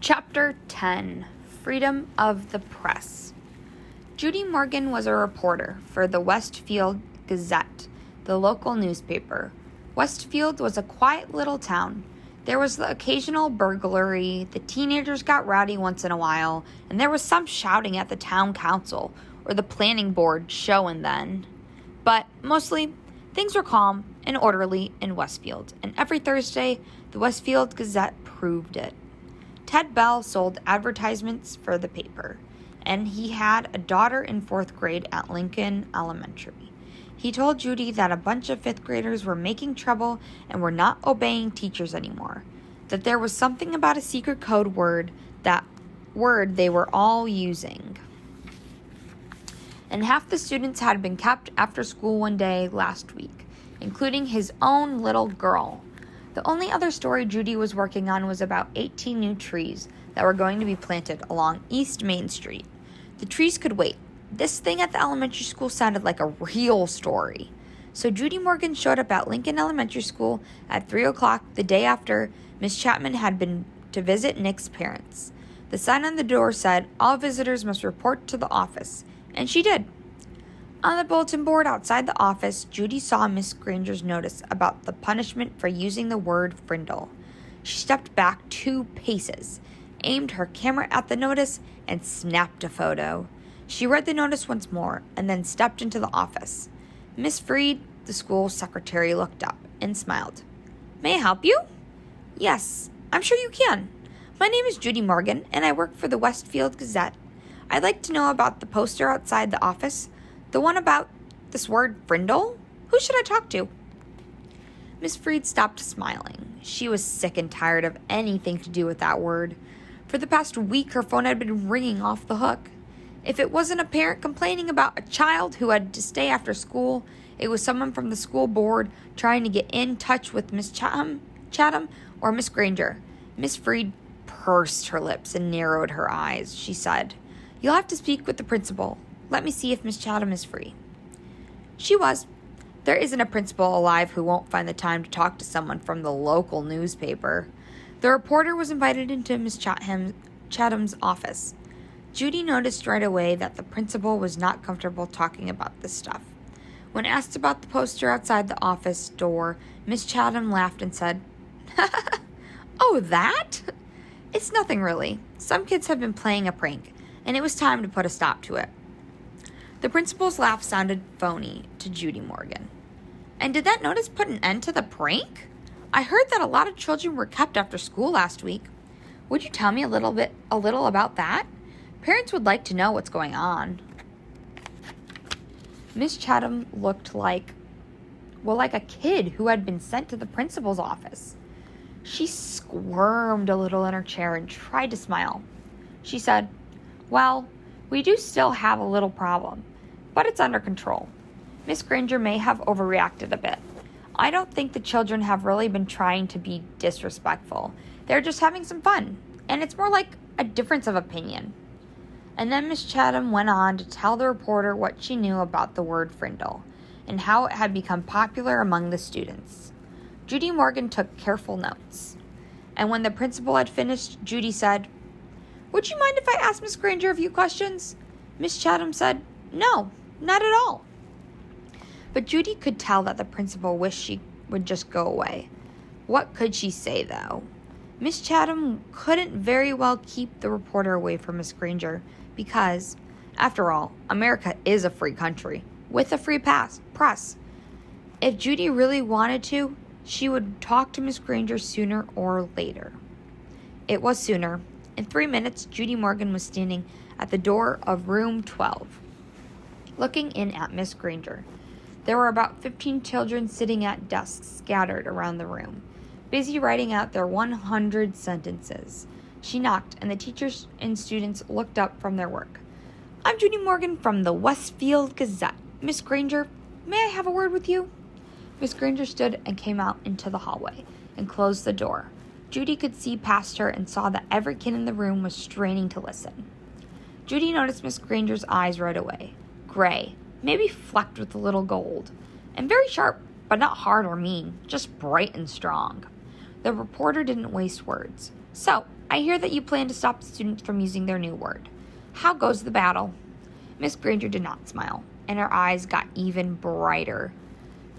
Chapter 10, Freedom of the Press. Judy Morgan was a reporter for the Westfield Gazette, the local newspaper. Westfield was a quiet little town. There was the occasional burglary, the teenagers got rowdy once in a while, and there was some shouting at the town council or the planning board show and then. But mostly, things were calm and orderly in Westfield, and every Thursday, the Westfield Gazette proved it. Ted Bell sold advertisements for the paper, and he had a daughter in 4th grade at Lincoln Elementary. He told Judy that a bunch of 5th graders were making trouble and were not obeying teachers anymore, that there was something about a secret code word, that word they were all using. And half the students had been kept after school one day last week, including his own little girl. The only other story Judy was working on was about 18 new trees that were going to be planted along East Main Street. The trees could wait. This thing at the elementary school sounded like a real story. So Judy Morgan showed up at Lincoln Elementary School at 3 o'clock the day after Miss Chapman had been to visit Nick's parents. The sign on the door said, "All visitors must report to the office," and she did. On the bulletin board outside the office, Judy saw Miss Granger's notice about the punishment for using the word Frindle. She stepped back 2 paces, aimed her camera at the notice, and snapped a photo. She read the notice once more, and then stepped into the office. Miss Freed, the school secretary, looked up and smiled. "May I help you?" "Yes, I'm sure you can. My name is Judy Morgan, and I work for the Westfield Gazette. I'd like to know about the poster outside the office. The one about this word Frindle? Who should I talk to?" Miss Freed stopped smiling. She was sick and tired of anything to do with that word. For the past week, her phone had been ringing off the hook. If it wasn't a parent complaining about a child who had to stay after school, it was someone from the school board trying to get in touch with Miss Chatham or Miss Granger. Miss Freed pursed her lips and narrowed her eyes. She said, "You'll have to speak with the principal. Let me see if Miss Chatham is free." She was. There isn't a principal alive who won't find the time to talk to someone from the local newspaper. The reporter was invited into Miss Chatham's office. Judy noticed right away that the principal was not comfortable talking about this stuff. When asked about the poster outside the office door, Miss Chatham laughed and said, "Oh, that? It's nothing really. Some kids have been playing a prank, and it was time to put a stop to it." The principal's laugh sounded phony to Judy Morgan. "And did that notice put an end to the prank? I heard that a lot of children were kept after school last week. Would you tell me a little about that? Parents would like to know what's going on." Miss Chatham looked like a kid who had been sent to the principal's office. She squirmed a little in her chair and tried to smile. She said, "Well, we do still have a little problem, but it's under control. Miss Granger may have overreacted a bit. I don't think the children have really been trying to be disrespectful. They're just having some fun, and it's more like a difference of opinion." And then Miss Chatham went on to tell the reporter what she knew about the word Frindle and how it had become popular among the students. Judy Morgan took careful notes. And when the principal had finished, Judy said, "Would you mind if I asked Miss Granger a few questions?" Miss Chatham said, "No, not at all." But Judy could tell that the principal wished she would just go away. What could she say, though? Miss Chatham couldn't very well keep the reporter away from Miss Granger because, after all, America is a free country with a free press. If Judy really wanted to, she would talk to Miss Granger sooner or later. It was sooner. In 3 minutes, Judy Morgan was standing at the door of room 12, looking in at Miss Granger. There were about 15 children sitting at desks scattered around the room, busy writing out their 100 sentences. She knocked, and the teachers and students looked up from their work. "I'm Judy Morgan from the Westfield Gazette. Miss Granger, may I have a word with you?" Miss Granger stood and came out into the hallway and closed the door. Judy could see past her and saw that every kid in the room was straining to listen. Judy noticed Miss Granger's eyes right away. Gray, maybe flecked with a little gold, and very sharp, but not hard or mean, just bright and strong. The reporter didn't waste words. "So, I hear that you plan to stop the students from using their new word. How goes the battle?" Miss Granger did not smile, and her eyes got even brighter.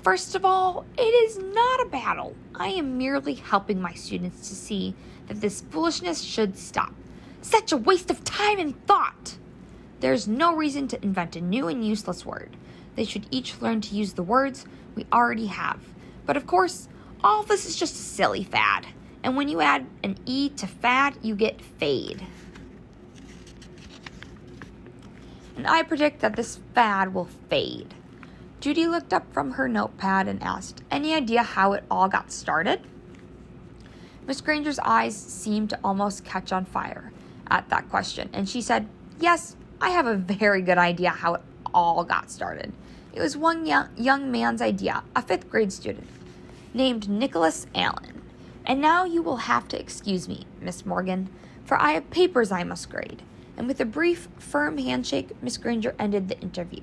"First of all, it is not a battle. I am merely helping my students to see that this foolishness should stop. Such a waste of time and thought! There is no reason to invent a new and useless word. They should each learn to use the words we already have. But of course, all this is just a silly fad. And when you add an E to fad, you get fade. And I predict that this fad will fade." Judy looked up from her notepad and asked, "Any idea how it all got started?" Miss Granger's eyes seemed to almost catch on fire at that question, and she said, "Yes, I have a very good idea how it all got started. It was one young man's idea, a 5th grade student, named Nicholas Allen. And now you will have to excuse me, Miss Morgan, for I have papers I must grade." And with a brief, firm handshake, Miss Granger ended the interview.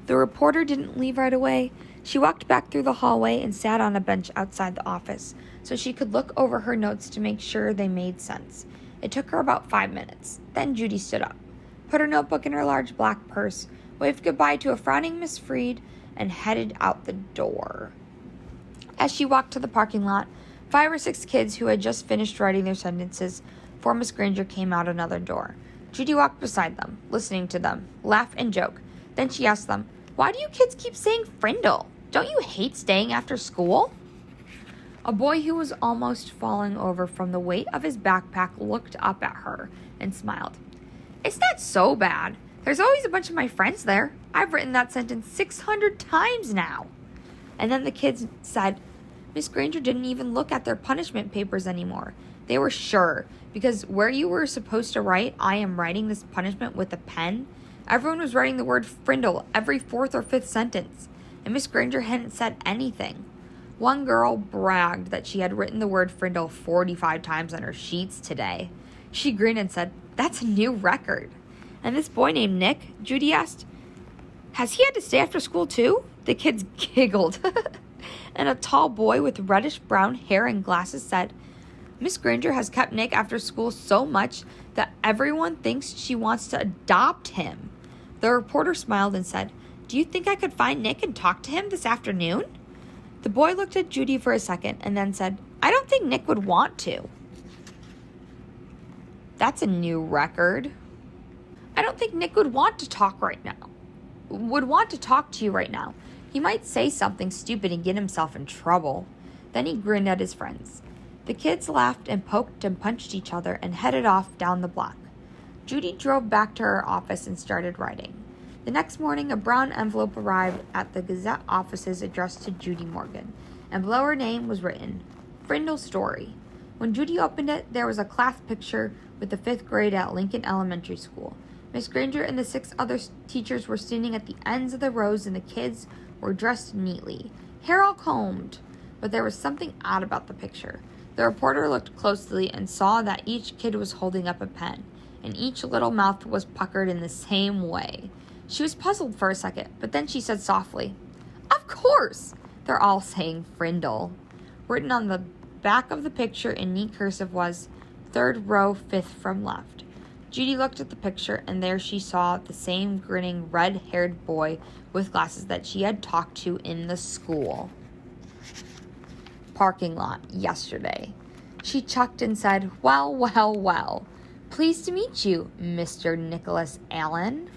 The reporter didn't leave right away. She walked back through the hallway and sat on a bench outside the office so she could look over her notes to make sure they made sense. It took her about 5 minutes. Then Judy stood up, put her notebook in her large black purse, waved goodbye to a frowning Miss Freed, and headed out the door. As she walked to the parking lot, 5 or 6 kids who had just finished writing their sentences before Miss Granger came out another door. Judy walked beside them, listening to them, laugh and joke. Then she asked them, "Why do you kids keep saying Frindle? Don't you hate staying after school?" A boy who was almost falling over from the weight of his backpack looked up at her and smiled. "It's not so bad. There's always a bunch of my friends there. I've written that sentence 600 times now." And then the kids said, Miss Granger didn't even look at their punishment papers anymore. They were sure, because where you were supposed to write, "I am writing this punishment with a pen," everyone was writing the word Frindle every 4th or 5th sentence, and Miss Granger hadn't said anything. One girl bragged that she had written the word Frindle 45 times on her sheets today. She grinned and said, "That's a new record." And this boy named Nick, Judy asked, "Has he had to stay after school too?" The kids giggled. And a tall boy with reddish-brown hair and glasses said, "Miss Granger has kept Nick after school so much that everyone thinks she wants to adopt him." The reporter smiled and said, "Do you think I could find Nick and talk to him this afternoon?" The boy looked at Judy for a second and then said, "I don't think Nick would want to." That's a new record. "I don't think Nick would want to talk to you right now. He might say something stupid and get himself in trouble." Then he grinned at his friends. The kids laughed and poked and punched each other and headed off down the block. Judy drove back to her office and started writing. The next morning, a brown envelope arrived at the Gazette offices addressed to Judy Morgan, and below her name was written, "Frindle Story." When Judy opened it, there was a class picture with the 5th grade at Lincoln Elementary School. Miss Granger and the 6 other teachers were standing at the ends of the rows, and the kids were dressed neatly, hair all combed. But there was something odd about the picture. The reporter looked closely and saw that each kid was holding up a pen, and each little mouth was puckered in the same way. She was puzzled for a second, but then she said softly, "Of course! They're all saying Frindle." Written on the back of the picture in neat cursive was, "3rd row, 5th from left." Judy looked at the picture, and there she saw the same grinning, red-haired boy with glasses that she had talked to in the school parking lot yesterday. She chuckled and said, "Well, well, well. Pleased to meet you, Mr. Nicholas Allen."